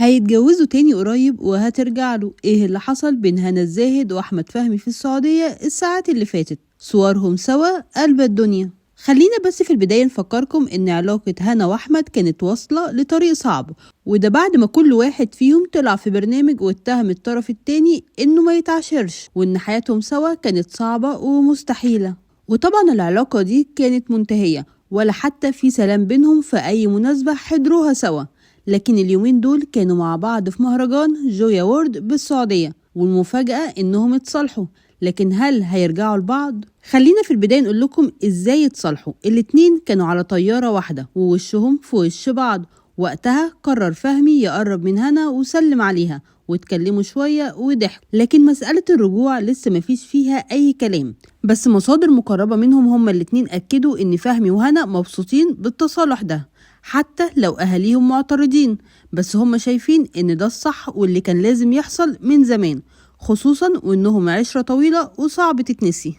هيتجوزوا تاني قريب وهترجع له. ايه اللي حصل بين هنا الزاهد واحمد فهمي في السعودية الساعات اللي فاتت؟ صورهم سوا قلب الدنيا. خلينا بس في البداية نفكركم ان علاقة هنا واحمد كانت واصلة لطريق صعب، وده بعد ما كل واحد فيهم طلع في برنامج واتهم الطرف التاني انه ما يتعاشرش، وان حياتهم سوا كانت صعبة ومستحيلة. وطبعا العلاقة دي كانت منتهية، ولا حتى في سلام بينهم في اي مناسبة حضروها سوا. لكن اليومين دول كانوا مع بعض في مهرجان جويا وورد بالسعودية، والمفاجأة انهم اتصالحوا. لكن هل هيرجعوا لبعض؟ خلينا في البداية نقول لكم ازاي اتصالحوا. الاتنين كانوا على طيارة واحدة ووشهم في وش بعض. وقتها قرر فهمي يقرب من هنا وسلم عليها واتكلموا شوية وضحك. لكن مسألة الرجوع لسه مفيش فيها أي كلام، بس مصادر مقربة منهم هما الاتنين أكدوا إن فهمي وهنا مبسوطين بالتصالح ده، حتى لو أهاليهم معترضين. بس هما شايفين إن ده الصح واللي كان لازم يحصل من زمان، خصوصا وإنهم عشرة طويلة وصعب تتنسي.